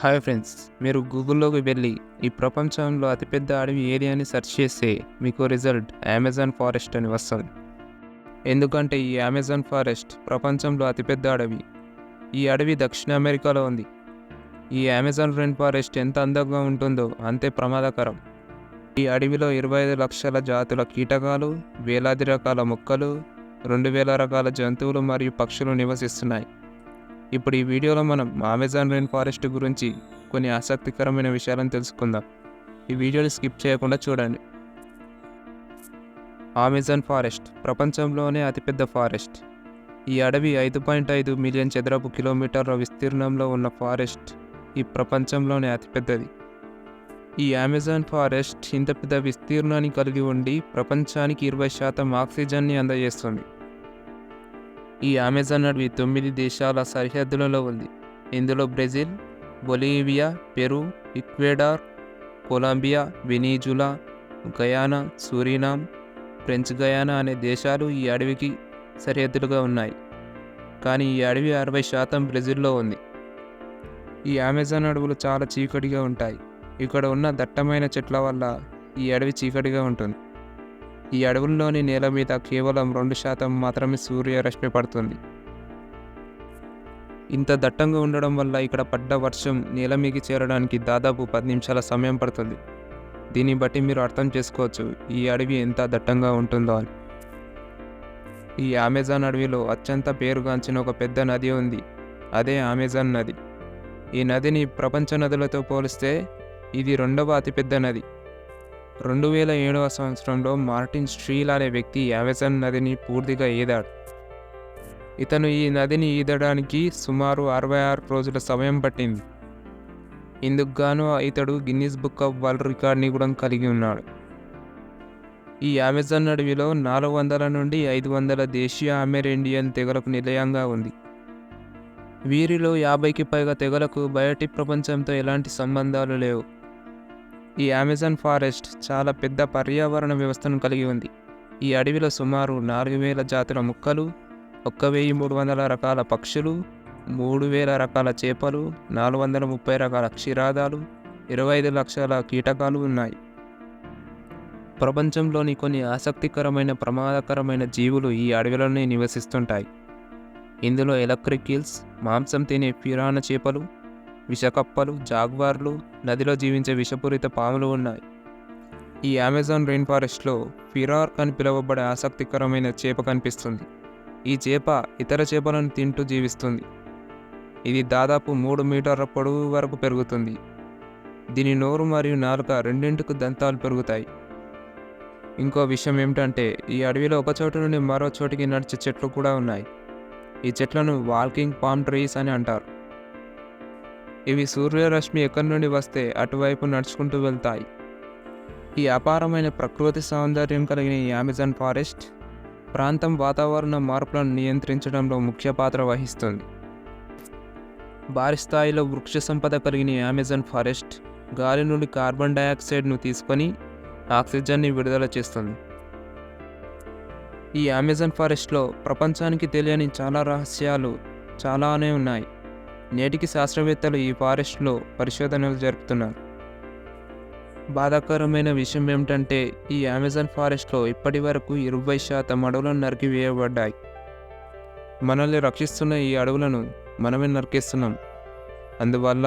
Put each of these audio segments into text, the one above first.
Hi friends, మీరు గూగుల్లోకి వెళ్ళి ఈ ప్రపంచంలో అతిపెద్ద అడవి ఏది అని సెర్చ్ చేస్తే మీకు రిజల్ట్ అమెజాన్ ఫారెస్ట్ అని వస్తుంది. ఎందుకంటే ఈ అమెజాన్ ఫారెస్ట్ ప్రపంచంలో అతిపెద్ద అడవి. ఈ అడవి దక్షిణ అమెరికాలో ఉంది. ఈ అమెజాన్ రెయిన్ ఫారెస్ట్ ఎంత అందంగా ఉంటుందో అంతే ప్రమాదకరం. ఈ అడవిలో 25 లక్షల జాతుల కీటకాలు, వేలాది రకాల మొక్కలు, 2000 రకాల జంతువులు మరియు పక్షులు నివసిస్తున్నాయి. ఇప్పుడు ఈ వీడియోలో మనం అమెజాన్ రెయిన్ ఫారెస్ట్ గురించి కొన్ని ఆసక్తికరమైన విషయాలను తెలుసుకుందాం. ఈ వీడియోని స్కిప్ చేయకుండా చూడండి. అమెజాన్ ఫారెస్ట్ ప్రపంచంలోనే అతిపెద్ద ఫారెస్ట్. ఈ అడవి 5.5 మిలియన్ చదరపు కిలోమీటర్ల విస్తీర్ణంలో ఉన్న ఫారెస్ట్ ఈ ప్రపంచంలోనే అతిపెద్దది. ఈ అమెజాన్ ఫారెస్ట్ ఇంత పెద్ద విస్తీర్ణాన్ని కలిగి ఉండి ప్రపంచానికి 20% ఆక్సిజన్ని అందజేస్తుంది. ఈ అమెజాన్ అడవి 9 దేశాల సరిహద్దులలో ఉంది. ఇందులో Brazil, Bolivia, Peru, Ecuador, Colombia, Venezuela, Guyana, Suriname, French Guyana అనే దేశాలు ఈ అడవికి సరిహద్దులుగా ఉన్నాయి. కానీ ఈ అడవి 60% బ్రెజిల్లో ఉంది. ఈ అమెజాన్ అడవులు చాలా చీకటిగా ఉంటాయి. ఇక్కడ ఉన్న దట్టమైన చెట్ల వల్ల ఈ అడవి చీకటిగా ఉంటుంది. ఈ అడవుల్లోని నేల మీద కేవలం 2% మాత్రమే సూర్యరశ్మి పడుతుంది. ఇంత దట్టంగా ఉండడం వల్ల ఇక్కడ పడ్డ వర్షం నేల మీదకి చేరడానికి దాదాపు 10 నిమిషాల సమయం పడుతుంది. దీన్ని బట్టి మీరు అర్థం చేసుకోవచ్చు ఈ అడవి ఎంత దట్టంగా ఉంటుందో అని. ఈ అమెజాన్ అడవిలో అత్యంత పేరుగాంచిన ఒక పెద్ద నది ఉంది. అదే అమెజాన్ నది. ఈ నదిని ప్రపంచ నదులతో పోలిస్తే ఇది 2వ అతిపెద్ద నది. 2007వ సంవత్సరంలో మార్టిన్ స్ట్రీల్ అనే వ్యక్తి అమెజాన్ నదిని పూర్తిగా ఈదాడు. ఇతను ఈ నదిని ఈదడానికి సుమారు 66 రోజుల సమయం పట్టింది. ఇందుకు గాను ఇతడు గిన్నిస్ బుక్ ఆఫ్ వరల్డ్ రికార్డ్ని కూడా కలిగి ఉన్నాడు. ఈ అమెజాన్ అడవిలో 400 నుండి 500 దేశీయ అమెరిండియన్ తెగలకు నిలయంగా ఉంది. వీరిలో 50కి పైగా తెగలకు బయటి ప్రపంచంతో ఎలాంటి సంబంధాలు లేవు. ఈ అమెజాన్ ఫారెస్ట్ చాలా పెద్ద పర్యావరణ వ్యవస్థను కలిగి ఉంది. ఈ అడవిలో సుమారు 4000 జాతుల మొక్కలు, 1300 రకాల పక్షులు, 3000 రకాల చేపలు, 430 రకాల క్షీరాదాలు, 25 లక్షల కీటకాలు ఉన్నాయి. ప్రపంచంలోని కొన్ని ఆసక్తికరమైన ప్రమాదకరమైన జీవులు ఈ అడవిలోనే నివసిస్తుంటాయి. ఇందులో ఎలక్ట్రిక్ ఈల్స్, మాంసం తినే పిరానా చేపలు, విషకప్పలు, జాగ్వార్లు, నదిలో జీవించే విషపూరిత పాములు ఉన్నాయి. ఈ అమెజాన్ రెయిన్ ఫారెస్ట్లో ఫిరార్క్ అని పిలువబడే ఆసక్తికరమైన చేప కనిపిస్తుంది. ఈ చేప ఇతర చేపలను తింటూ జీవిస్తుంది. ఇది దాదాపు 3 మీటర్ల పొడవు వరకు పెరుగుతుంది. దీని నోరు మరియు నాలుక రెండింటికి దంతాలు పెరుగుతాయి. ఇంకో విషయం ఏమిటంటే ఈ అడవిలో ఒక చోటు నుండి మరో చోటికి నడిచే చెట్లు కూడా ఉన్నాయి. ఈ చెట్లను వాకింగ్ పామ్ ట్రీస్ అని అంటారు. ఇవి సూర్యరశ్మి ఎక్కడి నుండి వస్తే అటువైపు నడుచుకుంటూ వెళ్తాయి. ఈ అపారమైన ప్రకృతి సౌందర్యం కలిగిన ఈ అమెజాన్ ఫారెస్ట్ ప్రాంతం వాతావరణ మార్పులను నియంత్రించడంలో ముఖ్య పాత్ర వహిస్తుంది. భారీ స్థాయిలో వృక్ష సంపద కలిగిన ఈ అమెజాన్ ఫారెస్ట్ గాలి నుండి కార్బన్ డయాక్సైడ్ను తీసుకొని ఆక్సిజన్ని విడుదల చేస్తుంది. ఈ అమెజాన్ ఫారెస్ట్లో ప్రపంచానికి తెలియని చాలా రహస్యాలు చాలానే ఉన్నాయి. నేటికి శాస్త్రవేత్తలు ఈ ఫారెస్ట్లో పరిశోధనలు జరుపుతున్నారు. బాధాకరమైన విషయం ఏమిటంటే ఈ అమెజాన్ ఫారెస్ట్లో ఇప్పటి వరకు 20% అడవులను నరికివేయబడ్డాయి. మనల్ని రక్షిస్తున్న ఈ అడవులను మనమే నరికేస్తున్నాం. అందువల్ల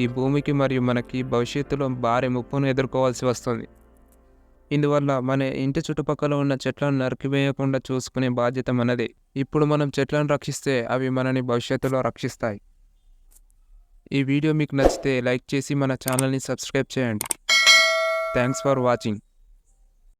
ఈ భూమికి మరియు మనకి భవిష్యత్తులో భారీ ముప్పును ఎదుర్కోవాల్సి వస్తుంది. ఇందువల్ల మన ఇంటి చుట్టుపక్కల ఉన్న చెట్లను నరికివేయకుండా చూసుకునే బాధ్యత మనదే. ఇప్పుడు మనం చెట్లను రక్షిస్తే అవి మనని భవిష్యత్తులో రక్షిస్తాయి. ఈ వీడియో మీకు నచ్చితే లైక్ చేసి మన ఛానల్ని సబ్స్క్రైబ్ చేయండి. Thanks for watching.